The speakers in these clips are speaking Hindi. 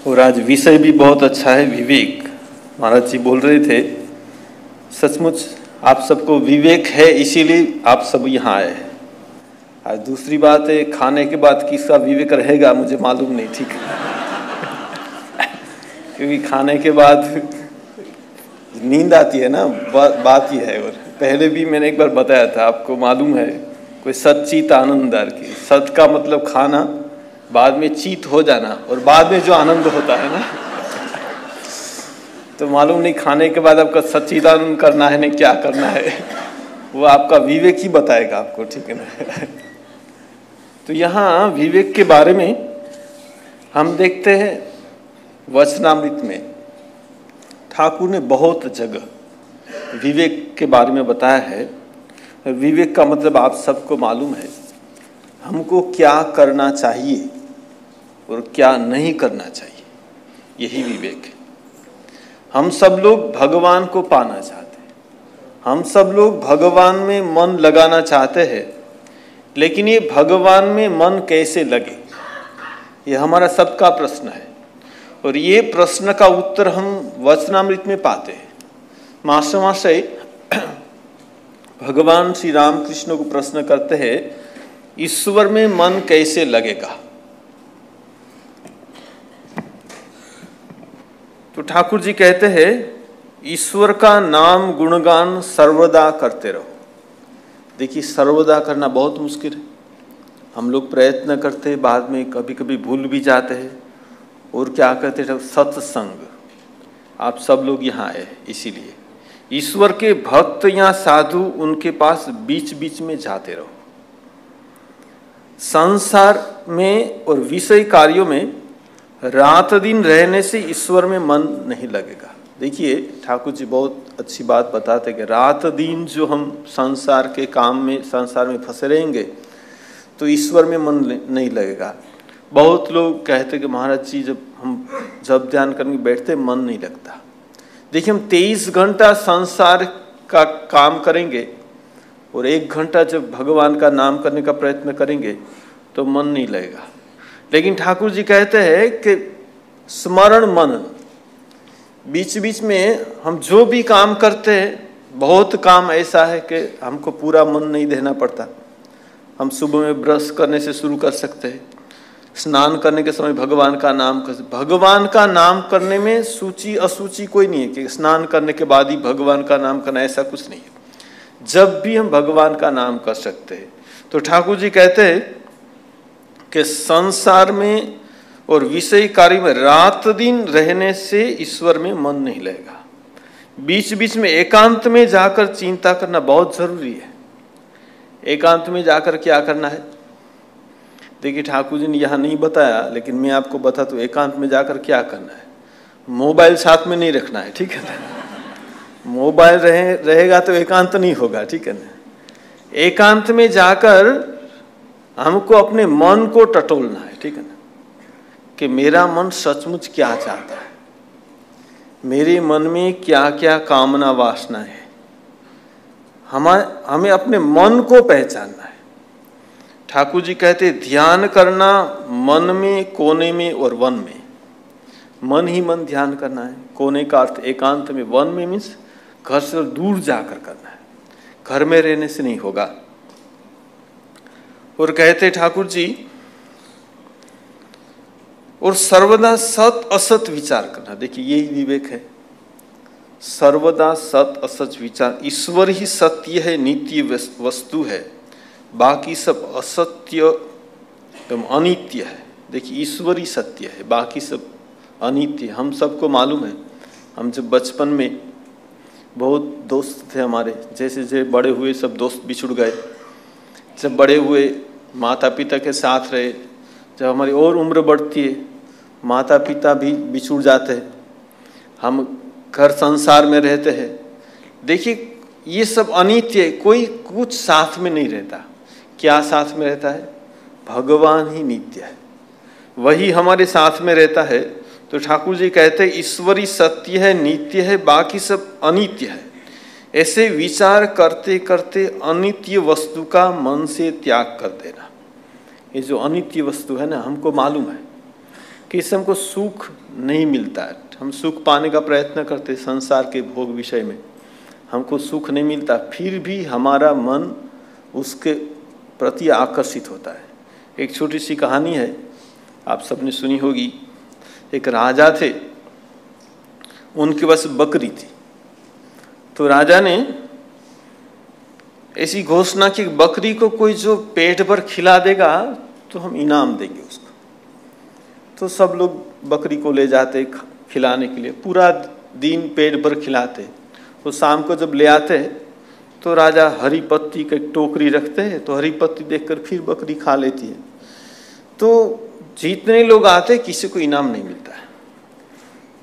और आज विषय भी बहुत अच्छा है, विवेक। महाराज जी बोल रहे थे, सचमुच आप सबको विवेक है, इसीलिए आप सब यहाँ आए हैं। आज दूसरी बात है, खाने के बाद किसका विवेक रहेगा मुझे मालूम नहीं, ठीक है क्योंकि खाने के बाद नींद आती है ना, बात ही है। और पहले भी मैंने एक बार बताया था, आपको मालूम है, कोई सच्चित आनंददार की, सत का मतलब खाना, बाद में चीत हो जाना, और बाद में जो आनंद होता है ना तो मालूम नहीं खाने के बाद आपका सच्चिदानंद करना है, नहीं क्या करना है, वो आपका विवेक ही बताएगा आपको, ठीक है ना। तो यहाँ विवेक के बारे में हम देखते हैं वचनामृत में ठाकुर ने बहुत जगह विवेक के बारे में बताया है। विवेक का मतलब आप सबको मालूम है, हमको क्या करना चाहिए और क्या नहीं करना चाहिए, यही विवेक है। हम सब लोग भगवान को पाना चाहते हैं, हम सब लोग भगवान में मन लगाना चाहते हैं, लेकिन ये भगवान में मन कैसे लगे, ये हमारा सबका प्रश्न है। और ये प्रश्न का उत्तर हम वचनामृत में पाते हैं। मास्टर महाशय भगवान श्री रामकृष्ण को प्रश्न करते हैं, ईश्वर में मन कैसे लगेगा। तो ठाकुर जी कहते हैं, ईश्वर का नाम गुणगान सर्वदा करते रहो। देखिए, सर्वदा करना बहुत मुश्किल है। हम लोग प्रयत्न करते हैं, बाद में कभी कभी भूल भी जाते हैं। और क्या कहते हैं, सत्संग। आप सब लोग यहाँ आए इसीलिए, ईश्वर के भक्त या साधु उनके पास बीच बीच में जाते रहो। संसार में और विषय कार्यों में रात दिन रहने से ईश्वर में मन नहीं लगेगा। देखिए, ठाकुर जी बहुत अच्छी बात बताते कि रात दिन जो हम संसार के काम में, संसार में फंसे रहेंगे तो ईश्वर में मन नहीं लगेगा। बहुत लोग कहते कि महाराज जी जब हम जब ध्यान करने बैठते मन नहीं लगता। देखिए, हम 23 घंटा संसार का काम करेंगे और 1 घंटा जब भगवान का नाम करने का प्रयत्न करेंगे तो मन नहीं लगेगा। लेकिन ठाकुर जी कहते हैं कि स्मरण मन, बीच बीच में हम जो भी काम करते हैं, बहुत काम ऐसा है कि हमको पूरा मन नहीं देना पड़ता। हम सुबह में ब्रश करने से शुरू कर सकते हैं, स्नान करने के समय भगवान का नाम कर, भगवान का नाम करने में सूची असूची कोई नहीं है कि स्नान करने के बाद ही भगवान का नाम करना, ऐसा कुछ नहीं है। जब भी हम भगवान का नाम कर सकते हैं। तो ठाकुर जी कहते हैं कि संसार में और विषय कार्य में रात दिन रहने से ईश्वर में मन नहीं लगेगा। बीच बीच में एकांत में जाकर चिंता करना बहुत जरूरी है। एकांत में जाकर क्या करना है, देखिए ठाकुर जी ने यहाँ नहीं बताया, लेकिन मैं आपको बता तो एकांत में जाकर क्या करना है। मोबाइल साथ में नहीं रखना है, ठीक है ना। मोबाइल रहेगा तो एकांत नहीं होगा, ठीक है ना। एकांत में जाकर हमको अपने मन को टटोलना है, ठीक है ना, कि मेरा मन सचमुच क्या चाहता है, मेरे मन में क्या क्या कामना वासना है। हमें अपने मन को पहचानना है। ठाकुर जी कहते ध्यान करना मन में, कोने में और वन में। मन ही मन ध्यान करना है। कोने का अर्थ एकांत में, वन में मीन्स घर से दूर जाकर करना है, घर में रहने से नहीं होगा। और कहते ठाकुर जी, और सर्वदा सत असत विचार करना। देखिए, यही विवेक है, सर्वदा सत असत विचार। ईश्वर ही सत्य है, नित्य वस्तु है, बाकी सब असत्य एवं अनित्य है। देखिए, ईश्वर ही सत्य है, बाकी सब अनित्य। हम सबको मालूम है, हम जब बचपन में बहुत दोस्त थे हमारे, जैसे जैसे बड़े हुए सब दोस्त बिछुड़ गए। जब बड़े हुए माता पिता के साथ रहे, जब हमारी और उम्र बढ़ती है माता पिता भी बिछुड़ जाते हैं, हम घर संसार में रहते हैं। देखिए, ये सब अनित्य है, कोई कुछ साथ में नहीं रहता। क्या साथ में रहता है? भगवान ही नित्य है, वही हमारे साथ में रहता है। तो ठाकुर जी कहते हैं ईश्वरी सत्य है, नित्य है, बाकी सब अनित्य है। ऐसे विचार करते करते अनित्य वस्तु का मन से त्याग कर देना। ये जो अनित्य वस्तु है ना, हमको मालूम है कि इससे हमको सुख नहीं मिलता है। हम सुख पाने का प्रयत्न करते संसार के भोग विषय में, हमको सुख नहीं मिलता, फिर भी हमारा मन उसके प्रति आकर्षित होता है। एक छोटी सी कहानी है, आप सबने सुनी होगी। एक राजा थे, उनके पास बकरी थी। तो राजा ने ऐसी घोषणा की बकरी को कोई जो पेट भर खिला देगा तो हम इनाम देंगे उसको। तो सब लोग बकरी को ले जाते खिलाने के लिए, पूरा दिन पेट भर खिलाते। तो शाम को जब ले आते तो राजा हरी पत्ती की टोकरी रखते हैं, तो हरी पत्ती देखकर फिर बकरी खा लेती है। तो जितने लोग आते किसी को इनाम नहीं मिलता है।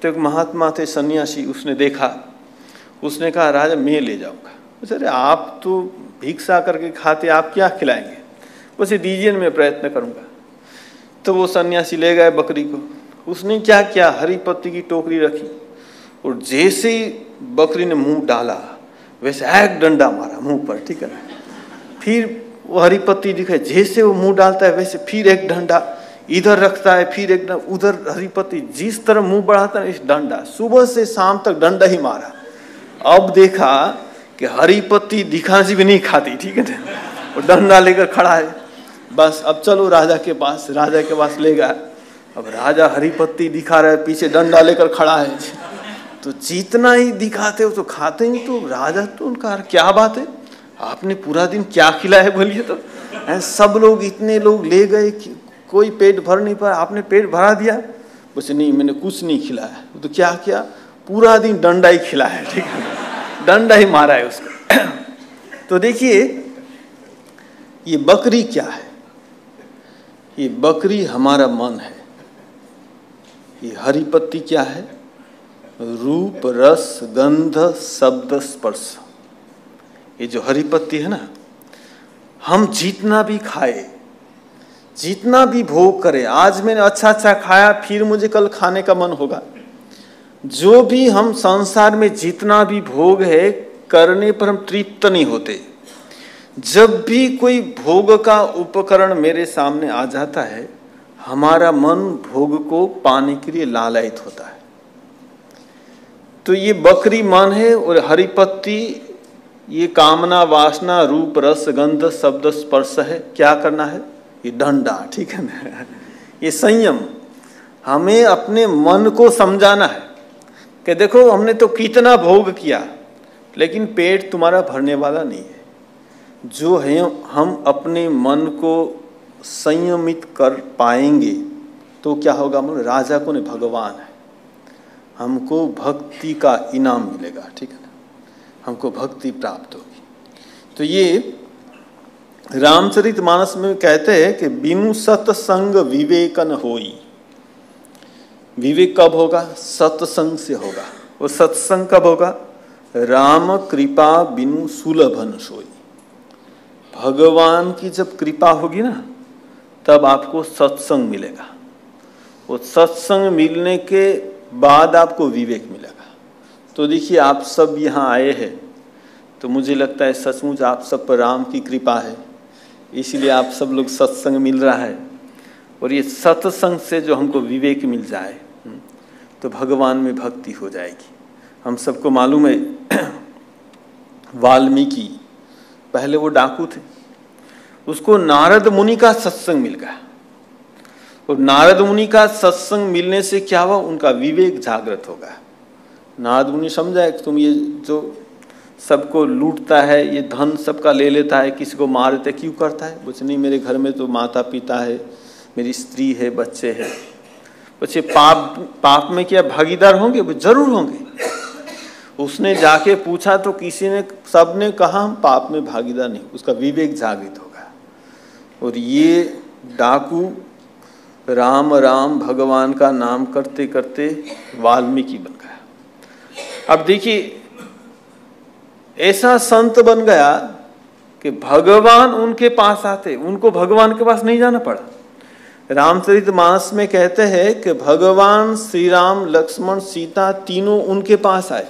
तो एक महात्मा थे सन्यासी, उसने देखा, उसने कहा राजा मैं ले जाऊंगा। अरे आप तो भिक्षा करके खाते, आप क्या खिलाएंगे? उसे दीजिए, मैं प्रयत्न करूंगा। तो वो सन्यासी ले गए बकरी को। उसने क्या किया, हरी पत्ती की टोकरी रखी और जैसे ही बकरी ने मुंह डाला वैसे एक डंडा मारा मुंह पर, ठीक है। फिर वो हरी पत्ती दिखाई, जैसे वो मुंह डालता है वैसे फिर एक डंडा इधर रखता है, फिर एक उधर हरी पत्ती, जिस तरह मुंह बढ़ाता है इस डंडा। सुबह से शाम तक डंडा ही मारा। अब देखा कि हरी पत्ती दिखाने से भी नहीं खाती, ठीक है ना, और डंडा लेकर खड़ा है। बस अब चलो राजा के पास, राजा के पास ले गया। अब राजा हरी पत्ती दिखा रहा है, पीछे डंडा लेकर खड़ा है। तो जितना ही दिखाते हो तो खाते नहीं। तो राजा तो उनका क्या बात है, आपने पूरा दिन क्या खिलाया है बोलिए? तो सब लोग, इतने लोग ले गए, कोई पेट भर नहीं पाया, आपने पेट भरा दिया? बोले नहीं, मैंने कुछ नहीं खिलाया। तो क्या किया? पूरा दिन डंडा ही खिलाया, ठीक है, डंडा ही मारा है उसको। तो देखिए ये बकरी क्या है? ये बकरी हमारा मन है। ये हरी पत्ती क्या है? रूप, रस, गंध, शब्द, स्पर्श। ये जो हरी पत्ती है ना, हम जितना भी खाए, जितना भी भोग करे, आज मैंने अच्छा अच्छा खाया फिर मुझे कल खाने का मन होगा। जो भी हम संसार में जितना भी भोग है करने पर हम तृप्त नहीं होते। जब भी कोई भोग का उपकरण मेरे सामने आ जाता है, हमारा मन भोग को पाने के लिए लालायित होता है। तो ये बकरी मन है और हरी पत्ती ये कामना, वासना, रूप, रस, गंध, शब्द, स्पर्श है। क्या करना है? ये डंडा, ठीक है ना, ये संयम। हमें अपने मन को समझाना है कि देखो हमने तो कितना भोग किया, लेकिन पेट तुम्हारा भरने वाला नहीं है। जो है हम अपने मन को संयमित कर पाएंगे तो क्या होगा? मन राजा को नहीं, भगवान है, हमको भक्ति का इनाम मिलेगा, ठीक है ना, हमको भक्ति प्राप्त होगी। तो ये रामचरितमानस में कहते हैं कि बिनु सत्संग विवेकन होई। विवेक कब होगा? सत्संग से होगा। और सत्संग कब होगा? राम कृपा बिनु सुलभन सोई। भगवान की जब कृपा होगी ना, तब आपको सत्संग मिलेगा। और सत्संग मिलने के बाद आपको विवेक मिलेगा। तो देखिए आप सब यहाँ आए हैं, तो मुझे लगता है सचमुच आप सब पर राम की कृपा है, इसलिए आप सब लोग सत्संग मिल रहा है। और ये सत्संग से जो हमको विवेक मिल जाए तो भगवान में भक्ति हो जाएगी। हम सबको मालूम है वाल्मीकि पहले वो डाकू थे, उसको नारद मुनि का सत्संग मिल गया। और नारद मुनि का सत्संग मिलने से क्या हुआ? उनका विवेक जागृत हो गया। नारद मुनि समझा कि तुम ये जो सबको लूटता है, ये धन सबका ले लेता है, किसी को मार देता है, क्यों करता है? बोले नहीं, मेरे घर में तो माता पिता है, मेरी स्त्री है, बच्चे हैं। बच्चे पाप में क्या भागीदार होंगे? वो जरूर होंगे। उसने जाके पूछा तो किसी ने, सबने कहा हम पाप में भागीदार नहीं। उसका विवेक जागृत हो गया। और ये डाकू राम राम भगवान का नाम करते करते वाल्मीकि बन गया। अब देखिए ऐसा संत बन गया कि भगवान उनके पास आते, उनको भगवान के पास नहीं जाना पड़ा। रामचरितमानस में कहते हैं कि भगवान श्री राम, लक्ष्मण, सीता तीनों उनके पास आए।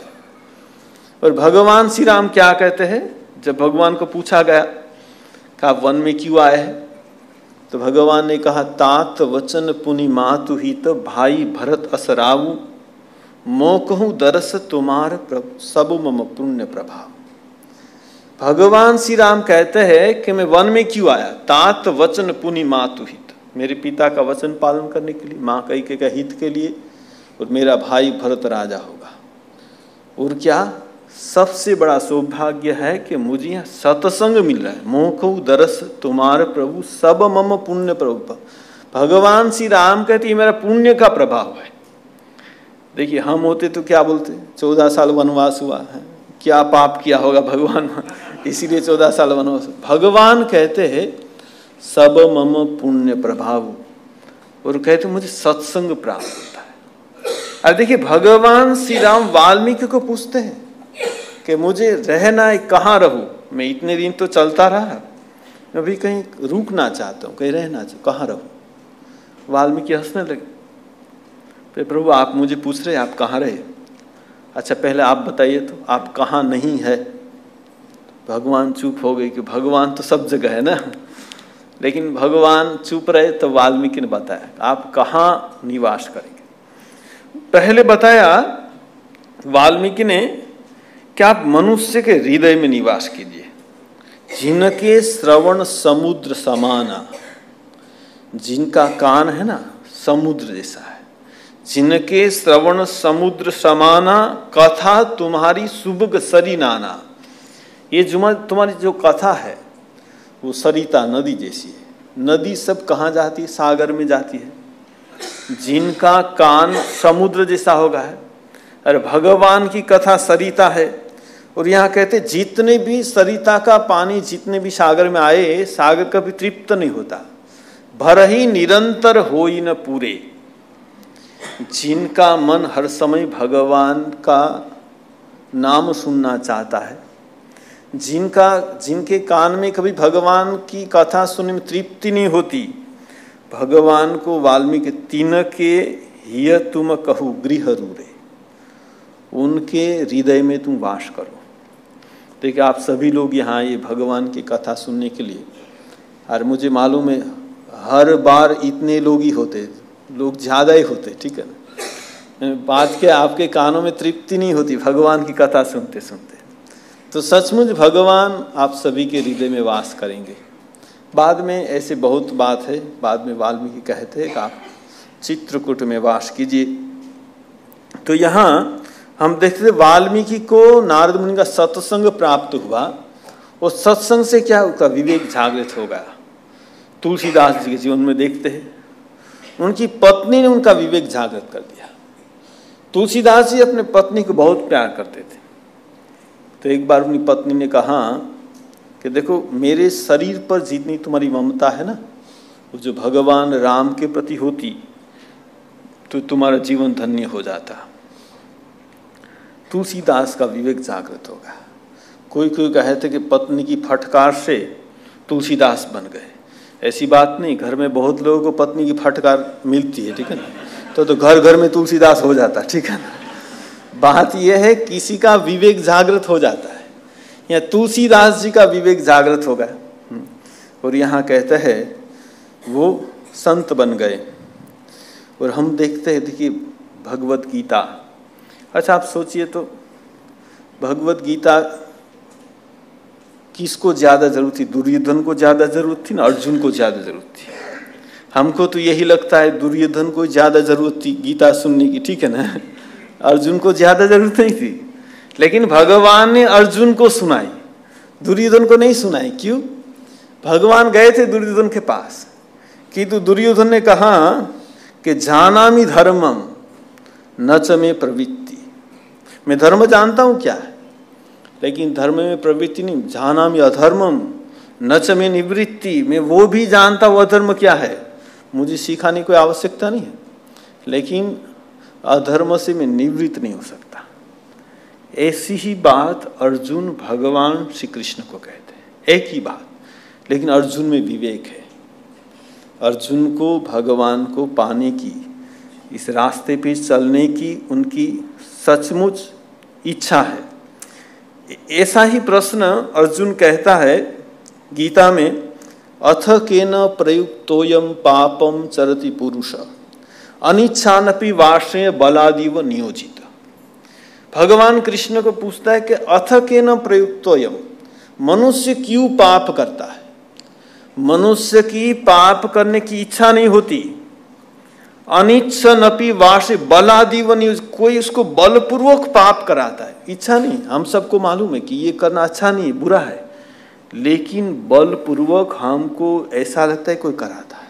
और भगवान श्री राम क्या कहते हैं? जब भगवान को पूछा गया कि आप वन में क्यों आए हैं, तो भगवान ने कहा, तात वचन पुनि मातु हित, भाई भरत असराऊ, मो कहूँ दरस तुम्हार सब मम पुण्य प्रभाव। भगवान श्री राम कहते हैं कि मैं वन में क्यों आया, तात वचन पुनि मातु हित, मेरे पिता का वचन पालन करने के लिए, माँ कैकेयी के हित के लिए, और मेरा भाई भरत राजा होगा। और क्या सबसे बड़ा सौभाग्य है कि मुझे यहाँ सत्संग मिल रहा है। मोह को दरस तुम्हारे प्रभु सब मम पुण्य प्रभु। भगवान श्री राम कहते हैं मेरा पुण्य का प्रभाव है। देखिए हम होते तो क्या बोलते, 14 साल वनवास हुआ है, क्या पाप किया होगा भगवान, इसीलिए 14 साल वनवास। भगवान कहते हैं सब मम पुण्य प्रभाव, और कहते मुझे सत्संग प्राप्त होता है। अब देखिए भगवान श्री राम वाल्मीकि को पूछते हैं कि मुझे रहना है, कहाँ रहूं, मैं इतने दिन तो चलता रहा, मैं अभी कहीं रुकना चाहता हूँ, कहीं रहना चाहता हूँ, कहाँ रहूं। वाल्मीकि हंसने लगे, फिर प्रभु आप मुझे पूछ रहे आप कहाँ रहे, अच्छा पहले आप बताइए तो आप कहाँ नहीं है। भगवान चुप हो गए कि भगवान तो सब जगह है ना, लेकिन भगवान चुप रहे तो वाल्मीकि ने बताया आप कहाँ निवास करेंगे। पहले बताया वाल्मीकि ने कि आप मनुष्य के हृदय में निवास कीजिए, जिनके श्रवण समुद्र समाना, जिनका कान है ना समुद्र जैसा है, जिनके श्रवण समुद्र समाना, कथा तुम्हारी सुबग सरी नाना। ये तुम्हारी जो कथा है वो सरिता नदी जैसी है। नदी सब कहाँ जाती है, सागर में जाती है। जिनका कान समुद्र जैसा होगा है, अरे भगवान की कथा सरिता है। और यहाँ कहते जितने भी सरिता का पानी जितने भी सागर में आए, सागर कभी तृप्त नहीं होता, भर ही निरंतर हो ही न पूरे। जिनका मन हर समय भगवान का नाम सुनना चाहता है, जिनके कान में कभी भगवान की कथा सुनने में तृप्ति नहीं होती, भगवान को वाल्मीकि तीन के हिय तुम कहू गृह रूरे, उनके हृदय में तुम वास करो। देखिए आप सभी लोग यहाँ ये भगवान की कथा सुनने के लिए, और मुझे मालूम है हर बार इतने लोग ही होते, लोग ज़्यादा ही होते, ठीक है ना। बात के आपके कानों में तृप्ति नहीं होती भगवान की कथा सुनते सुनते। तो सचमुच भगवान आप सभी के हृदय में वास करेंगे। बाद में ऐसे बहुत बात है, बाद में वाल्मीकि कहते हैं कि आप चित्रकूट में वास कीजिए। तो यहाँ हम देखते थे वाल्मीकि को नारद मुनि का सत्संग प्राप्त हुआ, और सत्संग से क्या उसका विवेक जागृत हो गया। तुलसीदास जी के जीवन में देखते हैं उनकी पत्नी ने उनका विवेक जागृत कर दिया। तुलसीदास जी अपने पत्नी को बहुत प्यार करते थे। तो एक बार अपनी पत्नी ने कहा कि देखो मेरे शरीर पर जितनी तुम्हारी ममता है ना, वो जो भगवान राम के प्रति होती तो तुम्हारा जीवन धन्य हो जाता। तुलसीदास का विवेक जागृत होगा। कोई कोई कहते कि पत्नी की फटकार से तुलसीदास बन गए, ऐसी बात नहीं। घर में बहुत लोगों को पत्नी की फटकार मिलती है, ठीक है ना, तो घर घर में तुलसीदास हो जाता, ठीक है ना। बात यह है किसी का विवेक जागृत हो जाता है, या तुलसीदास जी का विवेक जागृत हो गया, और यहाँ कहते हैं वो संत बन गए। और हम देखते हैं, देखिए भगवत गीता, अच्छा आप सोचिए तो भगवत गीता किसको ज़्यादा जरूरत थी? दुर्योधन को ज़्यादा जरूरत थी ना अर्जुन को ज़्यादा जरूरत थी? हमको तो यही लगता है दुर्योधन को ज़्यादा जरूरत थी गीता सुनने की, ठीक है ना, अर्जुन को ज़्यादा जरूरत नहीं थी। लेकिन भगवान ने अर्जुन को सुनाई, दुर्योधन को नहीं सुनाई। क्यों? भगवान गए थे दुर्योधन के पास, किंतु दुर्योधन ने कहा कि जानामि धर्मम न च में प्रवृत्ति, मैं धर्म जानता हूँ क्या है, लेकिन धर्म में प्रवृत्ति नहीं। जानामि अधर्मम न च में निवृत्ति, मैं वो भी जानता हूँ अधर्म क्या है, मुझे सिखाने की कोई आवश्यकता नहीं है, लेकिन अधर्म से मैं निवृत्त नहीं हो सकता। ऐसी ही बात अर्जुन भगवान श्री कृष्ण को कहते हैं, एक ही बात, लेकिन अर्जुन में विवेक है। अर्जुन को भगवान को पाने की, इस रास्ते पे चलने की उनकी सचमुच इच्छा है। ऐसा ही प्रश्न अर्जुन कहता है गीता में अथ केन प्रयुक्तोयम पापम चरति पुरुष अनिच्छानपि वाष्य बलादिव नियोजित। भगवान कृष्ण को पूछता है कि अथ केन प्रयुक्तोयम, मनुष्य क्यों पाप करता है? मनुष्य की पाप करने की इच्छा नहीं होती। अनिच्छनपि वाष्य बलादिव नियोजित, कोई उसको बलपूर्वक पाप कराता है, इच्छा नहीं। हम सबको मालूम है कि ये करना अच्छा नहीं, बुरा है, लेकिन बलपूर्वक हमको ऐसा लगता है कोई कराता है।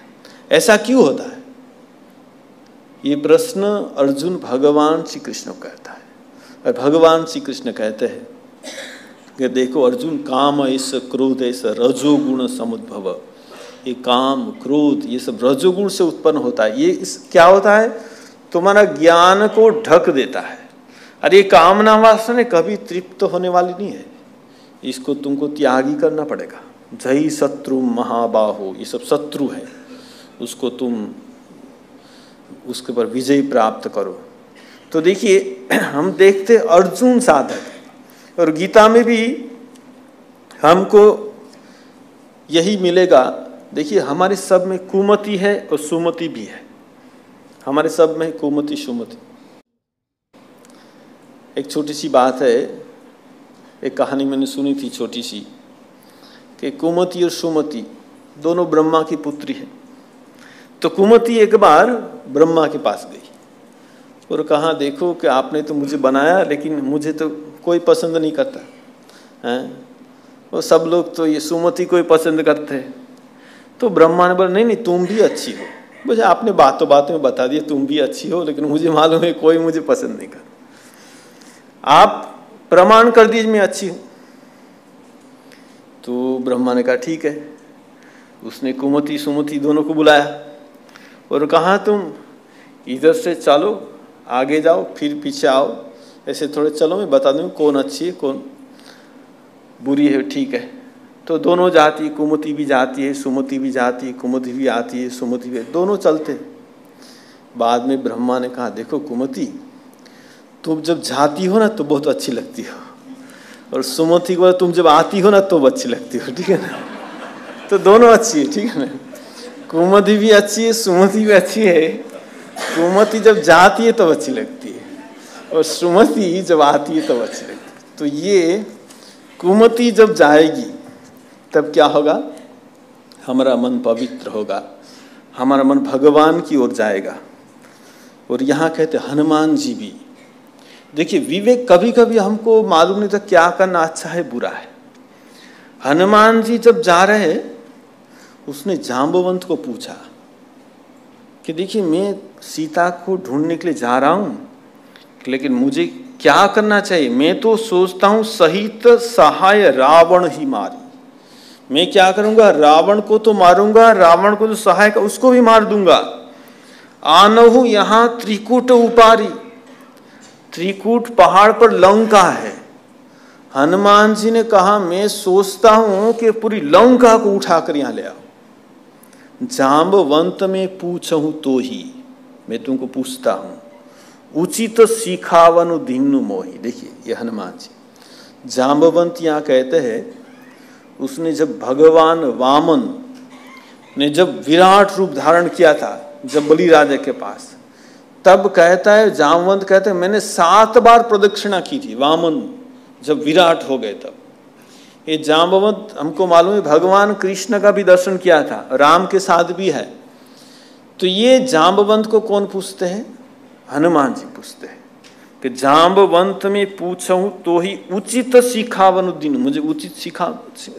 ऐसा क्यों होता है? ये प्रश्न अर्जुन भगवान श्री कृष्ण को कहता है। और भगवान श्री कृष्ण कहते हैं कि देखो अर्जुन, काम ऐसा क्रोध ऐसा रजोगुण समुद्भव, ये काम क्रोध ये सब रजोगुण से उत्पन्न होता है। ये क्या होता है? तुम्हारा ज्ञान को ढक देता है। अरे ये कामना वासना कभी तृप्त होने वाली नहीं है, इसको तुमको त्याग ही करना पड़ेगा। जय शत्रु महाबाहो, ये सब शत्रु है, उसको तुम उसके पर विजय प्राप्त करो। तो देखिए हम देखते अर्जुन साधक, और गीता में भी हमको यही मिलेगा। देखिए हमारे सब में कुमति है और सुमति भी है। हमारे सब में कुमति सुमति। एक छोटी सी बात है, एक कहानी मैंने सुनी थी छोटी सी, कि कुमति और सुमति दोनों ब्रह्मा की पुत्री है। तो कुमति एक बार ब्रह्मा के पास गई और कहा, देखो कि आपने तो मुझे बनाया लेकिन मुझे तो कोई पसंद नहीं करता है, और सब लोग तो ये सुमति को ही पसंद करते हैं। तो ब्रह्मा ने बोला, नहीं नहीं तुम भी अच्छी हो, मुझे आपने बातों बातों में बता दिया तुम भी अच्छी हो, लेकिन मुझे मालूम है कोई मुझे पसंद नहीं करता, आप प्रमाण कर दीजिए मैं अच्छी हूँ। तो ब्रह्मा ने कहा ठीक है। उसने कुमति सुमति दोनों को बुलाया और कहा, तुम इधर से चलो, आगे जाओ, फिर पीछे आओ, ऐसे थोड़े चलो, मैं बता दूँ कौन अच्छी है कौन बुरी है। ठीक है। तो दोनों जाती, कुमति भी जाती है, सुमति भी जाती है, कुमति भी आती है, सुमति भी, दोनों चलते। बाद में ब्रह्मा ने कहा, देखो कुमति, तुम जब जाती हो ना तो बहुत अच्छी लगती हो, और सुमति को तुम जब आती हो ना तो अच्छी लगती हो। ठीक है ना? तो दोनों अच्छी है। ठीक है ना? कुमति भी अच्छी है, सुमति भी अच्छी है। कुमति जब जाती है तब अच्छी लगती है, और सुमति जब आती है तब अच्छी लगती है। तो ये कुमति जब जाएगी तब क्या होगा? हमारा मन पवित्र होगा, हमारा मन भगवान की ओर जाएगा। और यहाँ कहते हनुमान जी भी, देखिए विवेक कभी कभी हमको मालूम नहीं था क्या करना अच्छा है बुरा है। हनुमान जी जब जा रहे, उसने जांबवंत को पूछा कि देखिए मैं सीता को ढूंढने के लिए जा रहा हूं, लेकिन मुझे क्या करना चाहिए? मैं तो सोचता हूं सहित सहाय रावण ही मारी। मैं क्या करूंगा? रावण को तो मारूंगा, रावण को जो सहायक उसको भी मार दूंगा। आनहु यहां त्रिकूट उपारी, त्रिकूट पहाड़ पर लंका है। हनुमान जी ने कहा, मैं सोचता हूं कि पूरी लंका को उठाकर यहां ले आओ। जांबवंत में पूछूं तो ही, मैं तुमको पूछता हूं, उचित सिखावनु दीनु मोहि। देखिए ये हनुमान जी, जांबवंत यहां कहते हैं, उसने जब भगवान वामन ने जब विराट रूप धारण किया था जब बलि राजा के पास, तब कहता है जांबवंत कहते हैं मैंने 7 बार प्रदक्षिणा की थी वामन जब विराट हो गए तब। ये जांबवंत हमको मालूम है भगवान कृष्ण का भी दर्शन किया था, राम के साथ भी है। तो ये जांबवंत को कौन पूछते हैं? हनुमान जी पूछते हैं कि जांबवंत में पूछूं तो ही उचित सिखावनु दीनु, मुझे उचित सिखा।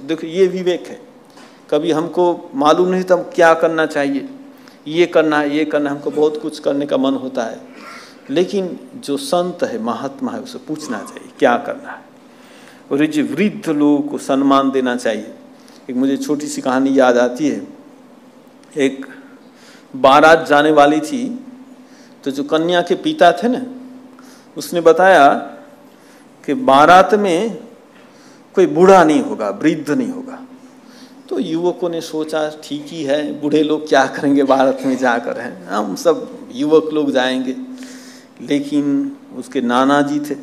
देखो ये विवेक है। कभी हमको मालूम नहीं था क्या करना चाहिए, ये करना है ये करना, हमको बहुत कुछ करने का मन होता है, लेकिन जो संत है महात्मा है उसे पूछना चाहिए क्या करना है। और ये जो वृद्ध लोगों को सम्मान देना चाहिए। एक मुझे छोटी सी कहानी याद आती है। एक बारात जाने वाली थी, तो जो कन्या के पिता थे ना, उसने बताया कि बारात में कोई बूढ़ा नहीं होगा, वृद्ध नहीं होगा। तो युवकों ने सोचा ठीक ही है, बूढ़े लोग क्या करेंगे बारात में जाकर, हैं हम सब युवक लोग जाएंगे। लेकिन उसके नाना जी थे,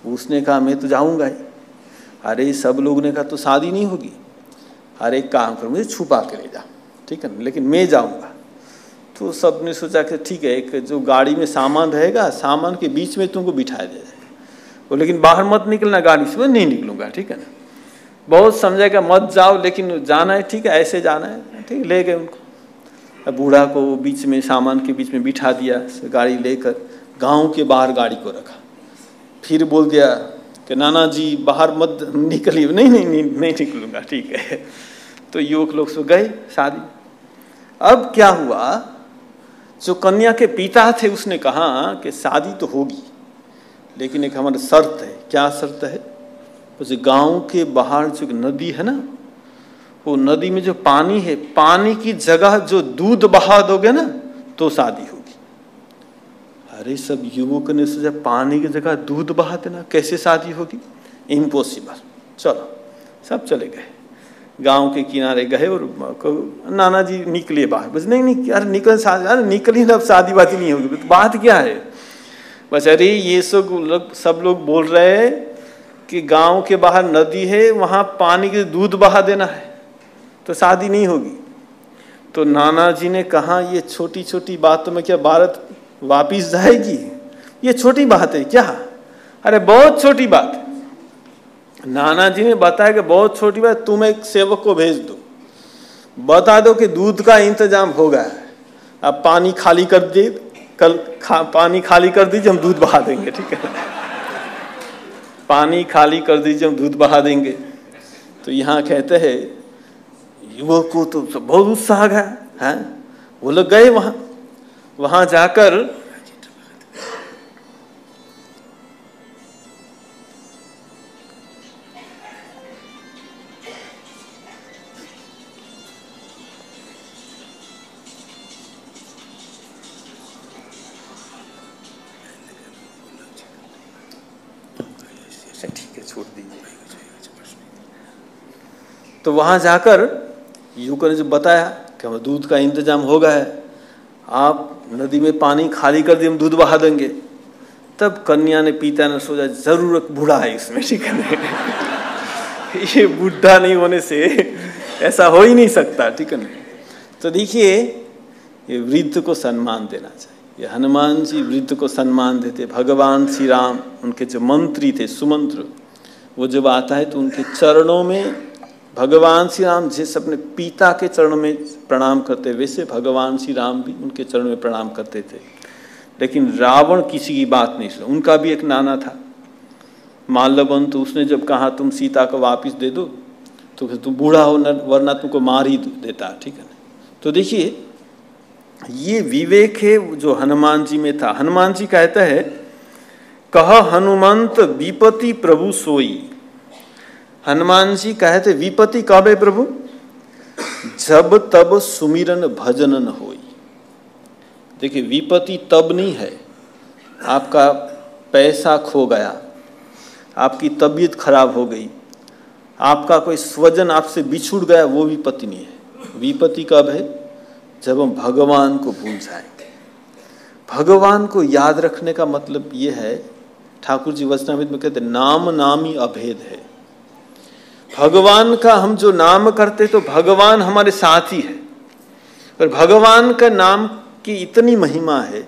उसने कहा मैं तो जाऊंगा ही। अरे सब लोग ने कहा तो शादी नहीं होगी। हर एक काम करो, मुझे छुपा के ले जा, ठीक है ना, लेकिन मैं जाऊँगा। तो सब ने सोचा कि ठीक है, एक जो गाड़ी में सामान रहेगा, सामान के बीच में तुमको बिठाया जाएगा, वो लेकिन बाहर मत निकलना गाड़ी से। मैं नहीं निकलूँगा, ठीक है ना। बहुत समझाएगा मत जाओ, लेकिन जाना है, ठीक है, ऐसे जाना है, ठीक, ले गए उनको। बूढ़ा को बीच में, सामान के बीच में बिठा दिया, गाड़ी लेकर गांव के बाहर गाड़ी को रखा। फिर बोल दिया कि नाना जी बाहर मत निकलिए। नहीं निकलूँगा, ठीक है। तो युवक लोग सो गए शादी। अब क्या हुआ, जो कन्या के पिता थे उसने कहा कि शादी तो होगी, लेकिन एक हमारी शर्त है। क्या शर्त है? उस गांव के बाहर जो नदी है ना, वो नदी में जो पानी है, पानी की जगह जो दूध बहा दोगे ना तो शादी होगी। अरे सब युवक ने सोचा पानी की जगह दूध बहा देना, कैसे शादी होगी? इम्पॉसिबल। चलो सब चले गए, गांव के किनारे गए और नाना जी निकले बाहर। बस नहीं अरे निकल, अरे निकली ना, अब शादी वादी नहीं होगी। तो बात क्या है? बस अरे ये सब लोग बोल रहे हैं कि गांव के बाहर नदी है, वहां पानी के दूध बहा देना है तो शादी नहीं होगी। तो नाना जी ने कहा ये छोटी छोटी बातों में क्या भारत वापिस जाएगी? ये छोटी बात है क्या? अरे बहुत छोटी बात है। नाना जी ने बताया कि बहुत छोटी बात, तुम एक सेवक को भेज दो, बता दो कि दूध का इंतजाम हो गया है, अब पानी खाली कर दे, पानी खाली कर दीजिए, हम दूध बहा देंगे, ठीक है। पानी खाली कर दीजिए, हम दूध बहा देंगे। तो यहाँ कहते हैं युवक को तो बहुत उत्साह आ गया है। वो लोग गए वहां जाकर ठीक है, छोड़ दीजिए। तो वहां जाकर युवकों ने जो बताया कि हम दूध का इंतजाम हो गया है, आप नदी में पानी खाली कर दिए, हम दूध बहा देंगे। तब कन्या ने, पिता ने सोचा जरूर बूढ़ा है इसमें, ठीक है। ये बूढ़ा नहीं होने से ऐसा हो ही नहीं सकता, ठीक है ना। तो देखिए ये वृद्ध को सम्मान देना चाहिए। ये हनुमान जी वृद्ध को सम्मान देते। भगवान श्री राम, उनके जो मंत्री थे, सुमंत्र, वो जब आता है तो उनके चरणों में, भगवान श्री राम जिस अपने पिता के चरणों में प्रणाम करते, वैसे भगवान श्री राम भी उनके चरणों में प्रणाम करते थे। लेकिन रावण किसी की बात नहीं सुना। उनका भी एक नाना था माल्यवन, तो उसने जब कहा तुम सीता को वापस दे दो तो तुम बूढ़ा हो वरना तुमको मार ही देता, ठीक है ना। तो देखिए ये विवेक है जो हनुमान जी में था। हनुमान जी कहता है कह हनुमंत विपति प्रभु सोई। हनुमान जी कहते विपति कब है प्रभु? जब तब सुमिरन भजन न होई। देखिए विपति तब नहीं है आपका पैसा खो गया, आपकी तबीयत खराब हो गई, आपका कोई स्वजन आपसे बिछुड़ गया, वो विपत्ति नहीं है। विपत्ति कब है? जब हम भगवान को भूल जाएंगे। भगवान को याद रखने का मतलब ये है, ठाकुर जी वचनामृत में कहते नाम नामी अभेद है। भगवान का हम जो नाम करते तो भगवान हमारे साथ ही है, और भगवान का नाम की इतनी महिमा है।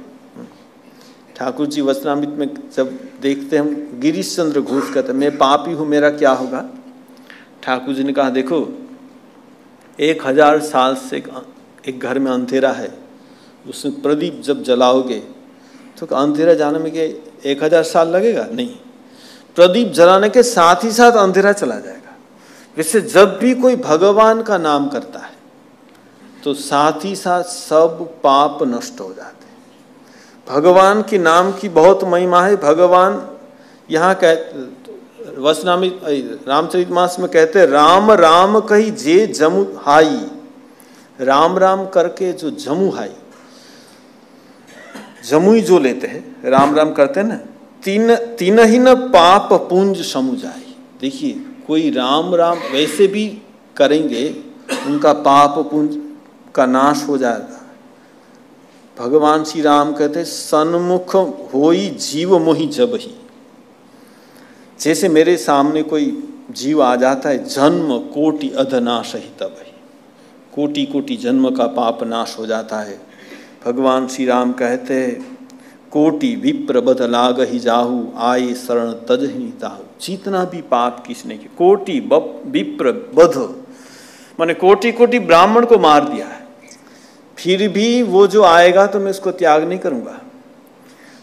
ठाकुर जी वचनामृत में जब देखते हम, गिरीश चंद्र घोष कहते मैं पापी हूं, मेरा क्या होगा? ठाकुर जी ने कहा देखो 1000 साल से एक घर में अंधेरा है, उसमें प्रदीप जब जलाओगे तो अंधेरा जाने में क्या 1000 साल लगेगा? नहीं, प्रदीप जलाने के साथ ही साथ अंधेरा चला जाएगा। वैसे जब भी कोई भगवान का नाम करता है तो साथ ही साथ सब पाप नष्ट हो जाते हैं। भगवान के नाम की बहुत महिमा है। भगवान यहाँ वचनामृत रामचरितमानस में कहते राम राम कही जे जमु हाई। राम राम करके जो जमु हाई, जमुई जो लेते हैं, राम राम करते हैं ना, तीन ही न पाप पुंज समुझाई। देखिए कोई राम राम वैसे भी करेंगे, उनका पाप पुंज का नाश हो जाएगा। भगवान श्री राम कहते सन्मुख होई जीव मोहि जब ही। जैसे मेरे सामने कोई जीव आ जाता है, जन्म कोटि अधनाश ही तब है, कोटि कोटि जन्म का पाप नाश हो जाता है। भगवान श्री राम कहते हैं कोटि विप्र बध लाग ही जाहू, आए शरण तज ही ताहू। जितना भी पाप किसने किया, कोटि विप्र बध माने कोटि कोटि ब्राह्मण को मार दिया है, फिर भी वो जो आएगा तो मैं उसको त्याग नहीं करूंगा।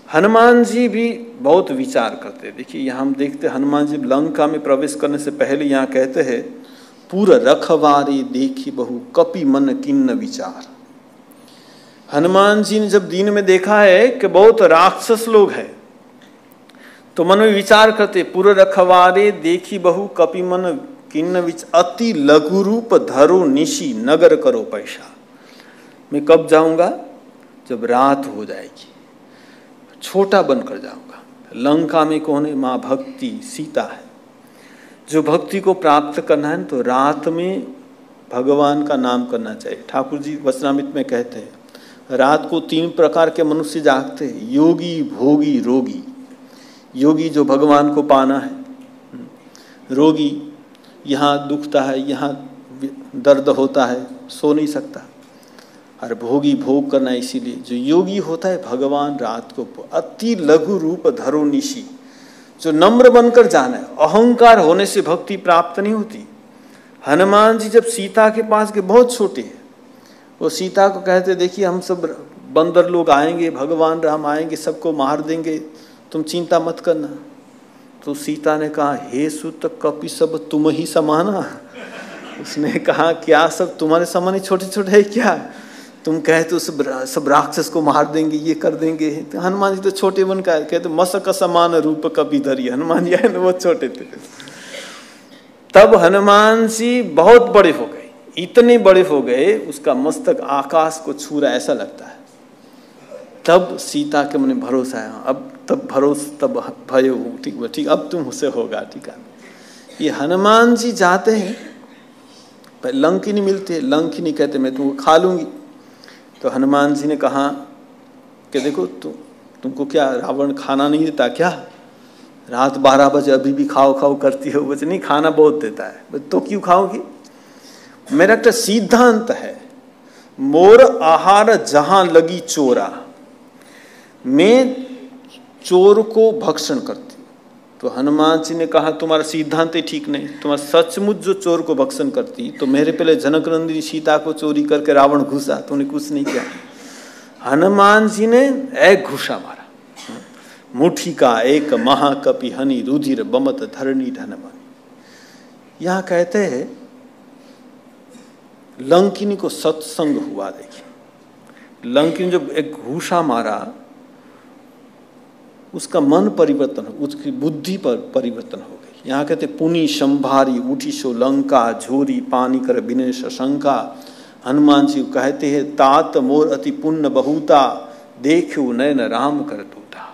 हनुमान जी भी बहुत विचार करते। देखिए यहाँ हम देखते हनुमान जी लंका में प्रवेश करने से पहले यहाँ कहते हैं पूर रखवारे देखी बहु कपि मन किन्न विचार। हनुमान जी ने जब दिन में देखा है कि बहुत राक्षस लोग हैं, तो मन में विचार करते पूर रखवारे देखी बहु कपि मन किन्न विचार, अति लघु रूप धरो निशी नगर करो पैसा। मैं कब जाऊंगा? जब रात हो जाएगी, छोटा बनकर जाऊंगा। लंका में कौन है? माँ भक्ति सीता है। जो भक्ति को प्राप्त करना है तो रात में भगवान का नाम करना चाहिए। ठाकुर जी वचनामृत में कहते हैं रात को 3 प्रकार के मनुष्य जागते हैं, योगी भोगी रोगी। योगी जो भगवान को पाना है, रोगी यहाँ दुखता है, यहाँ दर्द होता है, सो नहीं सकता, और भोगी भोग करना। इसीलिए जो योगी होता है भगवान रात को अति लघु रूप धरो निशी, जो नम्र बनकर जाना है। अहंकार होने से भक्ति प्राप्त नहीं होती। हनुमान जी जब सीता के पास के बहुत छोटे हैं, वो सीता को कहते देखिए हम सब बंदर लोग आएंगे, भगवान राम आएंगे, सबको मार देंगे, तुम चिंता मत करना। तो सीता ने कहा हे सुत कपि सब तुम ही समाना। उसने कहा क्या सब तुम्हारे समान ही छोटे छोटे है क्या? तुम कहे तो सब राक्षस को मार देंगे, ये कर देंगे। तो हनुमान जी तो छोटे बन का कहते मसक समान रूप कपि धरी। हनुमान जी है ना, बहुत छोटे थे। तब हनुमान जी बहुत बड़े हो गए, इतने बड़े हो गए उसका मस्तक आकाश को छू रहा ऐसा लगता है। तब सीता के मन में भरोसा है, अब तब भरोसा तब भय हो, ठीक अब तुम उससे होगा, ठीक है। ये हनुमान जी जाते हैं, लंकिनी मिलती है, लंकिनी कहते मैं तुमको खा लूंगी। तो हनुमान जी ने कहा कि देखो तुमको क्या रावण खाना नहीं देता क्या? रात 12 बजे अभी भी खाओ खाओ करती हो। बच्चे नहीं, खाना बहुत देता है। तो क्यों खाओगी? मेरा एक सिद्धांत है, मोर आहार जहां लगी चोरा, मैं चोर को भक्षण करती। तो हनुमान जी ने कहा तुम्हारा सिद्धांत ही ठीक नहीं, तुम्हारा सचमुच जो चोर को भक्षण करती तो मेरे पहले जनकनंदिनी सीता को चोरी करके रावण घुसा, तो उन्हें कुछ नहीं किया। हनुमान जी ने एक घुसा मारा, मुट्ठी का एक महाकपि हनि रुधिर बमत धरणी धनमानी। यहाँ कहते हैं लंकिनी को सत्संग हुआ। देखिए लंकिनी जब एक घूसा मारा, उसका मन परिवर्तन हो, उसकी बुद्धि पर परिवर्तन हो गई। यहाँ कहते पुनि संभारी उठी सो लंका, झोरी पानी कर बिने शंका। हनुमान जी कहते हैं तात मोर अति पुण्य बहुता, देखो नयन राम कर दूता।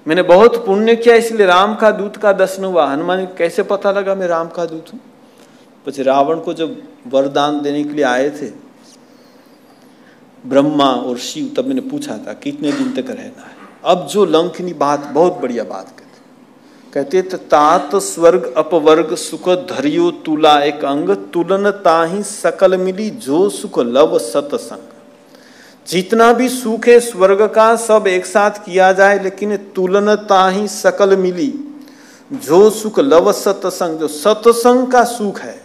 मैंने बहुत पुण्य किया इसलिए राम का दूत का दर्शन हुआ। हनुमान जी कैसे पता लगा मैं राम का दूत हूँ? પછી रावण को जब वरदान देने के लिए आए थे ब्रह्मा और शिव, तब मैंने पूछा था कितने दिन तक रहना है। अब जो लंकिनी बात बहुत बढ़िया बात कहते तात स्वर्ग अपवर्ग सुख धरियो तुला एक अंग, तुलन ताही सकल मिली जो सुख लव सतसंग। जितना भी सुख है स्वर्ग का सब एक साथ किया जाए, लेकिन तुलन ताही सकल मिली जो सुख लव सतसंग, जो सत्संग का सुख है।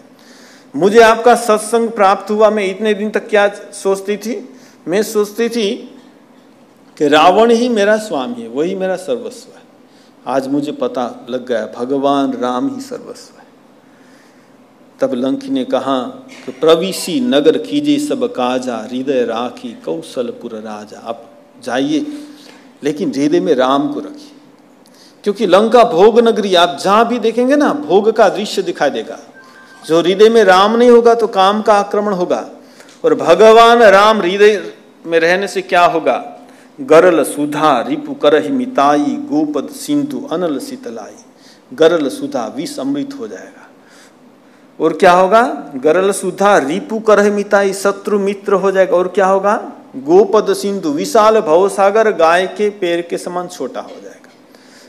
मुझे आपका सत्संग प्राप्त हुआ। मैं इतने दिन तक क्या सोचती थी? मैं सोचती थी कि रावण ही मेरा स्वामी है, वही मेरा सर्वस्व है। आज मुझे पता लग गया भगवान राम ही सर्वस्व है। तब लंकी ने कहा कि प्रविशी नगर कीजिए सब काजा, हृदय राखी कौशलपुर राजा। आप जाइए लेकिन हृदय में राम को रखिए, क्योंकि लंका भोग नगरी, आप जहां भी देखेंगे ना भोग का दृश्य दिखाई देगा। जो हृदय में राम नहीं होगा तो काम का आक्रमण होगा। और भगवान राम हृदय में रहने से क्या होगा? गरल सुधा रिपु करहि मिताई, गोपद सिंधु अनल शीतलाई। गरल सुधा विष अमृत हो जाएगा। और क्या होगा? गरल सुधा रिपु करहि मिताई, शत्रु मित्र हो जाएगा। और क्या होगा? गोपद सिंधु विशाल भवसागर, गाय के पैर के समान छोटा हो जाएगा।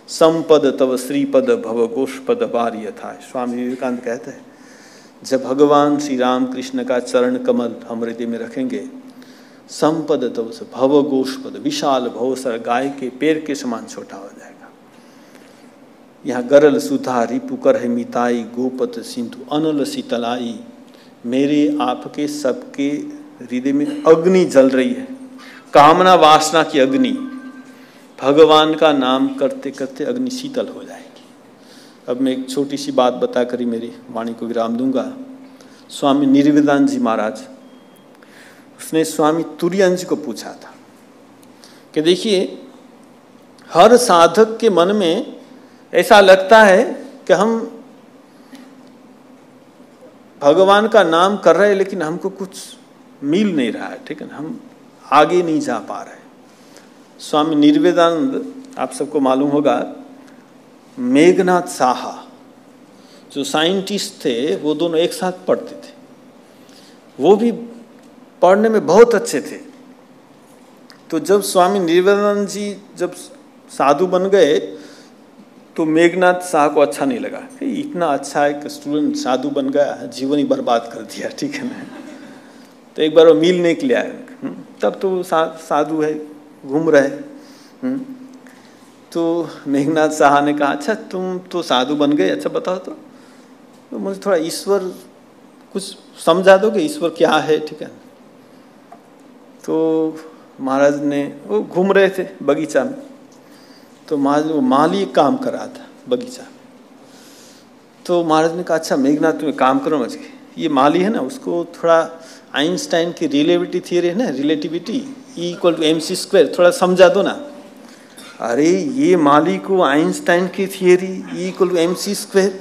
संपद तव श्रीपद भव गोष्पद बार यथा। स्वामी विवेकानंद कहते हैं जब भगवान श्री राम कृष्ण का चरण कमल हम हृदय में रखेंगे, संपद तव से भव गोष्पद, विशाल भवसर गाय के पैर के समान छोटा हो जाएगा। यहाँ गरल सुधा रिपुकर है मिताई, गोपत सिंधु अनल शीतलाई। मेरे आपके सबके हृदय में अग्नि जल रही है, कामना वासना की अग्नि। भगवान का नाम करते करते अग्नि शीतल हो जाएगी। अब मैं एक छोटी सी बात बताकर ही मेरी वाणी को विराम दूंगा। स्वामी निर्वेदानंद जी महाराज, उसने स्वामी तुरायन जी को पूछा था कि देखिए, हर साधक के मन में ऐसा लगता है कि हम भगवान का नाम कर रहे हैं लेकिन हमको कुछ मिल नहीं रहा है, ठीक है ना, हम आगे नहीं जा पा रहे। स्वामी निर्वेदानंद, आप सबको मालूम होगा, मेघनाथ साहा जो साइंटिस्ट थे, वो दोनों एक साथ पढ़ते थे। वो भी पढ़ने में बहुत अच्छे थे। तो जब स्वामी निर्वेदानंद जी जब साधु बन गए तो मेघनाथ साहा को अच्छा नहीं लगा कि इतना अच्छा एक स्टूडेंट साधु बन गया, जीवन ही बर्बाद कर दिया, ठीक है ना। तो एक बार वो मिलने के लिए आए, तब तो साधु है, घूम रहे। तो मेघनाथ साहा ने कहा, अच्छा तुम तो साधु बन गए, अच्छा बताओ तो मुझे थोड़ा ईश्वर कुछ समझा दोगे, ईश्वर क्या है, ठीक है। तो महाराज ने, वो घूम रहे थे बगीचा में, तो महाराज वो माली एक काम कर रहा था बगीचा में। तो महाराज ने कहा, अच्छा मेघनाथ तुम्हें काम करो मच के, ये माली है ना, उसको थोड़ा आइंस्टाइन की रिलेटिविटी थियरी है ना, रिलेटिविटी E=mc², थोड़ा समझा दो ना। अरे ये माली को आइंस्टाइन की थियरी E=mc²,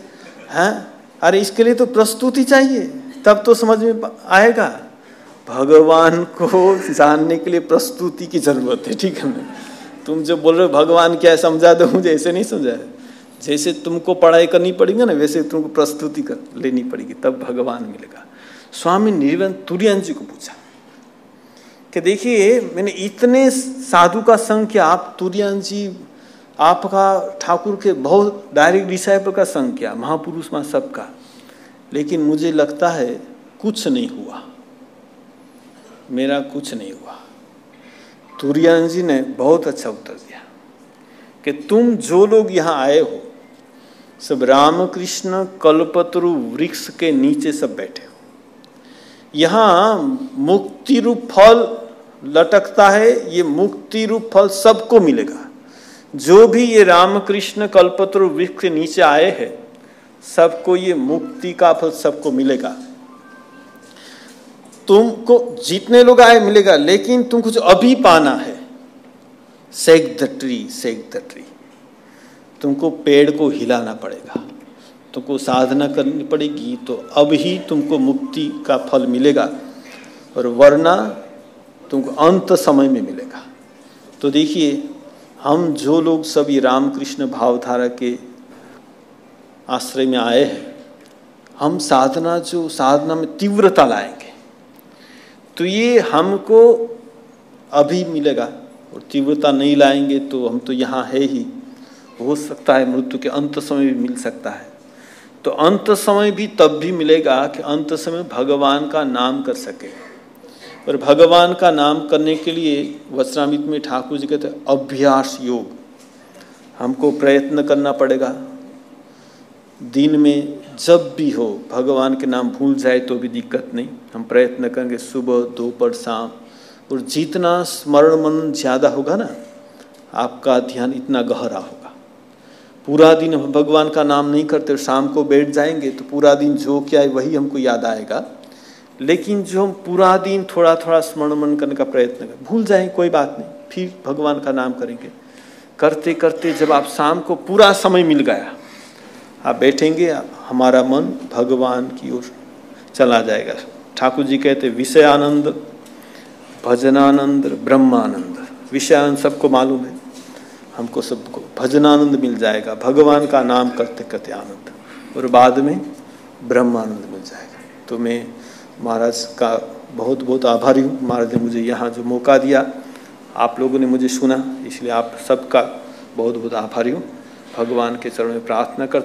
हाँ, अरे इसके लिए तो प्रस्तुति चाहिए, तब तो समझ में आएगा। भगवान को जानने के लिए प्रस्तुति की जरूरत है, ठीक है ना। तुम जो बोल रहे हो भगवान क्या है समझा दो, मुझे ऐसे नहीं समझा। जैसे तुमको पढ़ाई करनी पड़ेगी ना, वैसे तुमको प्रस्तुति कर लेनी पड़ेगी, तब भगवान मिलेगा। स्वामी निर्वेदानंद तुरायन जी को पूछा कि देखिए, मैंने इतने साधु का संग किया, आप तुरायन जी, आपका ठाकुर के बहुत डायरेक्ट डिसाइपल का संग किया, महापुरुष में सबका, लेकिन मुझे लगता है कुछ नहीं हुआ, मेरा कुछ नहीं हुआ। तुरायन जी ने बहुत अच्छा उत्तर दिया कि तुम जो लोग यहाँ आए हो, सब रामकृष्ण कल्पतरु वृक्ष के नीचे सब बैठे हो। यहाँ मुक्ति रूप फल लटकता है, ये मुक्ति रूप फल सबको मिलेगा। जो भी ये रामकृष्ण कल्पतरु वृक्ष के नीचे आए हैं, सबको ये मुक्ति का फल सबको मिलेगा। तुमको जितने लोग आए मिलेगा, लेकिन तुम कुछ अभी पाना है। Shake the tree, shake the tree. तुमको पेड़ को हिलाना पड़ेगा, तुमको साधना करनी पड़ेगी, तो अब ही तुमको मुक्ति का फल मिलेगा, और वरना तुमको अंत समय में मिलेगा। तो देखिए, हम जो लोग सभी रामकृष्ण भावधारा के आश्रय में आए हैं, हम साधना में तीव्रता लाएंगे, तो ये हमको अभी मिलेगा। और तीव्रता नहीं लाएंगे तो हम तो यहाँ है ही, हो सकता है मृत्यु के अंत समय भी मिल सकता है। तो अंत समय भी तब भी मिलेगा कि अंत समय भगवान का नाम कर सके। और भगवान का नाम करने के लिए वचनामृत में ठाकुर जी कहते हैं अभ्यास योग। हमको प्रयत्न करना पड़ेगा। दिन में जब भी हो भगवान के नाम भूल जाए तो भी दिक्कत नहीं, हम प्रयत्न करेंगे सुबह, दोपहर, शाम। और जितना स्मरण मनन ज़्यादा होगा ना, आपका ध्यान इतना गहरा होगा। पूरा दिन हम भगवान का नाम नहीं करते और शाम को बैठ जाएंगे तो पूरा दिन जो क्या है वही हमको याद आएगा। लेकिन जो हम पूरा दिन थोड़ा थोड़ा स्मरण मनन करने का प्रयत्न करें, भूल जाएंगे कोई बात नहीं, फिर भगवान का नाम करेंगे। करते करते जब आप शाम को पूरा समय मिल गया, आप बैठेंगे, हमारा मन भगवान की ओर चला जाएगा। ठाकुर जी कहते विषयानंद, भजनानंद, ब्रह्मानंद। विषयानंद सबको मालूम है, हमको सबको भजनानंद मिल जाएगा, भगवान का नाम करते करते आनंद, और बाद में ब्रह्मानंद मिल जाएगा। तो मैं महाराज का बहुत बहुत आभारी हूँ। महाराज ने मुझे यहाँ जो मौका दिया, आप लोगों ने मुझे सुना, इसलिए आप सबका बहुत बहुत आभारी हूँ। भगवान के चरण में प्रार्थना करते